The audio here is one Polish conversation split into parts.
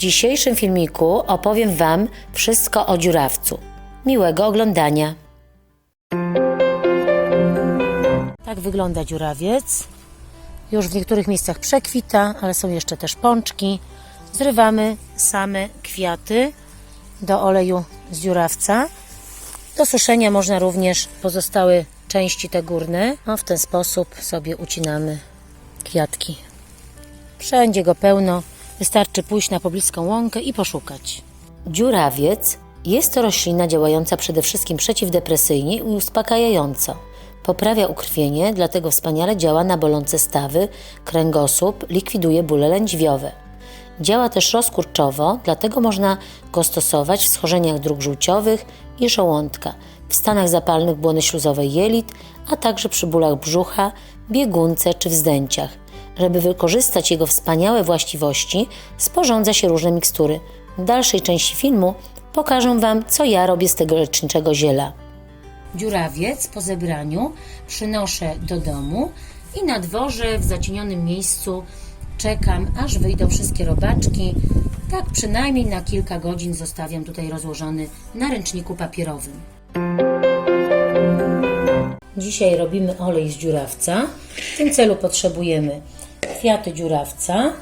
dzisiejszym filmiku opowiem Wam wszystko o dziurawcu. Miłego oglądania. Tak wygląda dziurawiec. Już w niektórych miejscach przekwita, ale są jeszcze też pączki. Zrywamy same kwiaty do oleju z dziurawca. Do suszenia można również pozostałe części te górne. W ten sposób sobie ucinamy kwiatki. Wszędzie go pełno. Wystarczy pójść na pobliską łąkę i poszukać. Dziurawiec jest to roślina działająca przede wszystkim przeciwdepresyjnie i uspokajająco. Poprawia ukrwienie, dlatego wspaniale działa na bolące stawy, kręgosłup, likwiduje bóle lędźwiowe. Działa też rozkurczowo, dlatego można go stosować w schorzeniach dróg żółciowych i żołądka, w stanach zapalnych błony śluzowej jelit, a także przy bólach brzucha, biegunce czy wzdęciach. Żeby wykorzystać jego wspaniałe właściwości, sporządza się różne mikstury. W dalszej części filmu pokażę Wam, co ja robię z tego leczniczego ziela. Dziurawiec po zebraniu przynoszę do domu i na dworze w zacienionym miejscu czekam, aż wyjdą wszystkie robaczki. Tak przynajmniej na kilka godzin zostawiam tutaj rozłożony na ręczniku papierowym. Dzisiaj robimy olej z dziurawca. W tym celu potrzebujemy kwiaty dziurawca.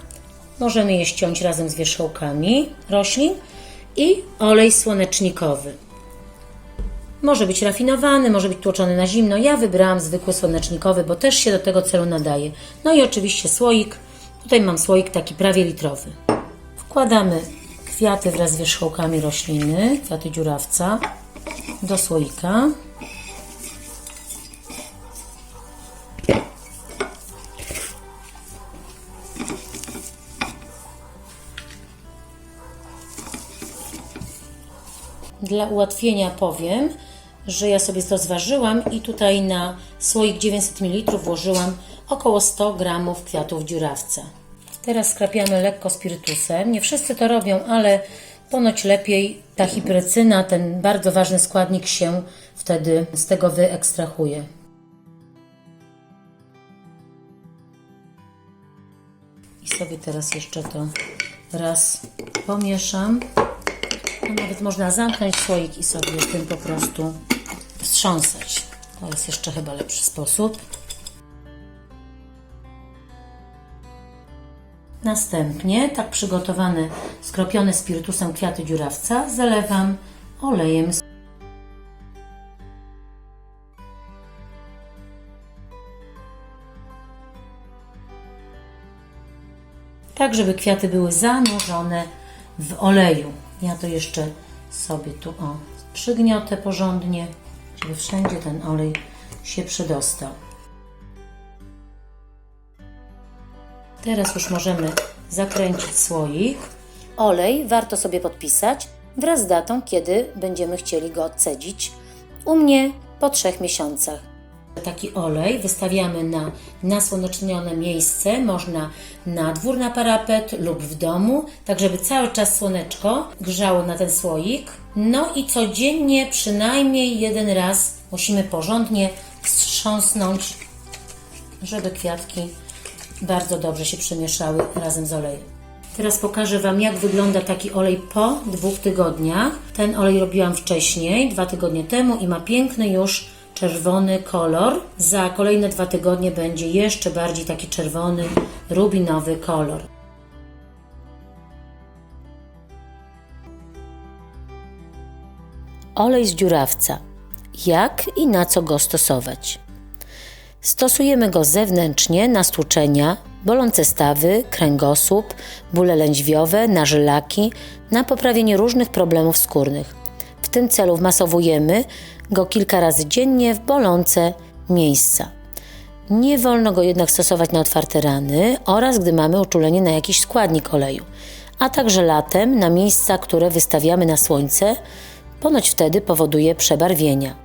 Możemy je ściąć razem z wierzchołkami roślin i olej słonecznikowy. Może być rafinowany, może być tłoczony na zimno. Ja wybrałam zwykły słonecznikowy, bo też się do tego celu nadaje. No i oczywiście słoik. Tutaj mam słoik taki prawie litrowy. Wkładamy kwiaty wraz z wierzchołkami rośliny, kwiaty dziurawca do słoika. Dla ułatwienia powiem, że ja sobie to zważyłam i tutaj na słoik 900 ml włożyłam około 100 g kwiatów dziurawca. Teraz skrapiamy lekko spirytusem. Nie wszyscy to robią, ale ponoć lepiej ta hiperycyna, ten bardzo ważny składnik się wtedy z tego wyekstrahuje. I sobie teraz jeszcze to raz pomieszam. Nawet można zamknąć słoik i sobie tym po prostu wstrząsać. To jest jeszcze chyba lepszy sposób. Następnie, tak przygotowane, skropione spirytusem kwiaty dziurawca zalewam olejem. Tak, żeby kwiaty były zanurzone w oleju. Ja to jeszcze sobie tu przygniotę porządnie, żeby wszędzie ten olej się przedostał. Teraz już możemy zakręcić słoik. Olej warto sobie podpisać wraz z datą, kiedy będziemy chcieli go odcedzić. U mnie po 3 miesiącach. Taki olej wystawiamy na nasłonecznione miejsce, można na dwór, na parapet lub w domu, tak żeby cały czas słoneczko grzało na ten słoik. No i codziennie przynajmniej jeden raz musimy porządnie wstrząsnąć, żeby kwiatki bardzo dobrze się przemieszały razem z olejem. Teraz pokażę Wam, jak wygląda taki olej po 2 tygodniach. Ten olej robiłam wcześniej, 2 tygodnie temu i ma piękny już czerwony kolor. Za kolejne 2 tygodnie będzie jeszcze bardziej taki czerwony, rubinowy kolor. Olej z dziurawca. Jak i na co go stosować? Stosujemy go zewnętrznie na stłuczenia, bolące stawy, kręgosłup, bóle lędźwiowe, na żylaki, na poprawienie różnych problemów skórnych. W tym celu wmasowujemy go kilka razy dziennie w bolące miejsca. Nie wolno go jednak stosować na otwarte rany oraz gdy mamy uczulenie na jakiś składnik oleju, a także latem na miejsca, które wystawiamy na słońce, ponoć wtedy powoduje przebarwienia.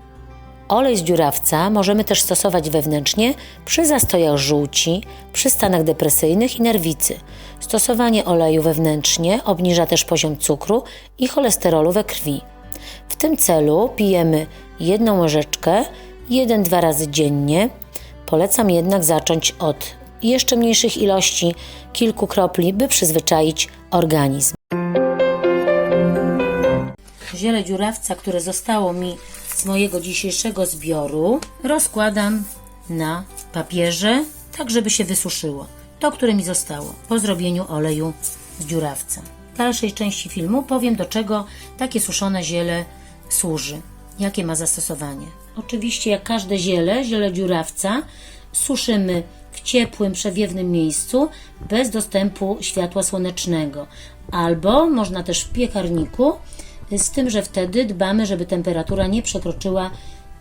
Olej z dziurawca możemy też stosować wewnętrznie przy zastojach żółci, przy stanach depresyjnych i nerwicy. Stosowanie oleju wewnętrznie obniża też poziom cukru i cholesterolu we krwi. W tym celu pijemy 1 łyżeczkę 1-2 razy dziennie. Polecam jednak zacząć od jeszcze mniejszych ilości, kilku kropli, by przyzwyczaić organizm. ziele dziurawca, które zostało mi z mojego dzisiejszego zbioru, rozkładam na papierze, tak żeby się wysuszyło. To, które mi zostało po zrobieniu oleju z dziurawca. W dalszej części filmu powiem, do czego takie suszone ziele służy, jakie ma zastosowanie. Oczywiście, jak każde ziele dziurawca, suszymy w ciepłym, przewiewnym miejscu, bez dostępu światła słonecznego. Albo można też w piekarniku, z tym, że wtedy dbamy, żeby temperatura nie przekroczyła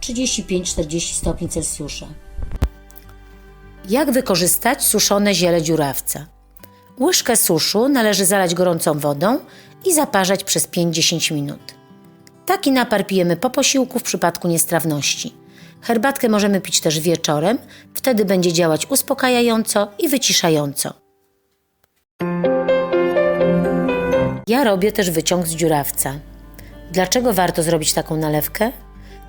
35-40 stopni Celsjusza. Jak wykorzystać suszone ziele dziurawca? Łyżkę suszu należy zalać gorącą wodą i zaparzać przez 5-10 minut. Taki napar pijemy po posiłku w przypadku niestrawności. Herbatkę możemy pić też wieczorem, wtedy będzie działać uspokajająco i wyciszająco. Ja robię też wyciąg z dziurawca. Dlaczego warto zrobić taką nalewkę?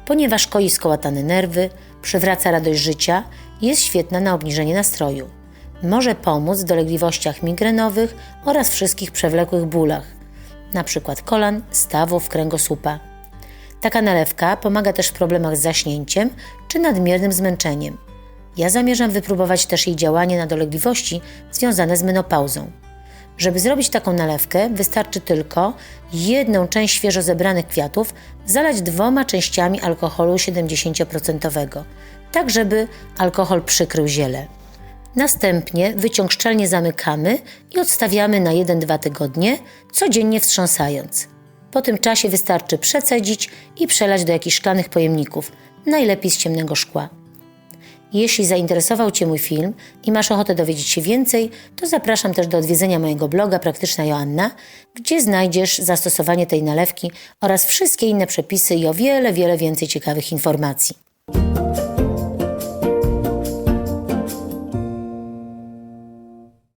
Ponieważ koi skołatane nerwy, przywraca radość życia i jest świetna na obniżenie nastroju. Może pomóc w dolegliwościach migrenowych oraz wszystkich przewlekłych bólach, np. kolan, stawów, kręgosłupa. Taka nalewka pomaga też w problemach z zaśnięciem czy nadmiernym zmęczeniem. Ja zamierzam wypróbować też jej działanie na dolegliwości związane z menopauzą. Żeby zrobić taką nalewkę, wystarczy tylko 1 część świeżo zebranych kwiatów zalać 2 częściami alkoholu 70%, tak żeby alkohol przykrył ziele. Następnie wyciąg szczelnie zamykamy i odstawiamy na 1-2 tygodnie, codziennie wstrząsając. Po tym czasie wystarczy przecedzić i przelać do jakichś szklanych pojemników, najlepiej z ciemnego szkła. Jeśli zainteresował Cię mój film i masz ochotę dowiedzieć się więcej, to zapraszam też do odwiedzenia mojego bloga Praktyczna Joanna, gdzie znajdziesz zastosowanie tej nalewki oraz wszystkie inne przepisy i o wiele więcej ciekawych informacji.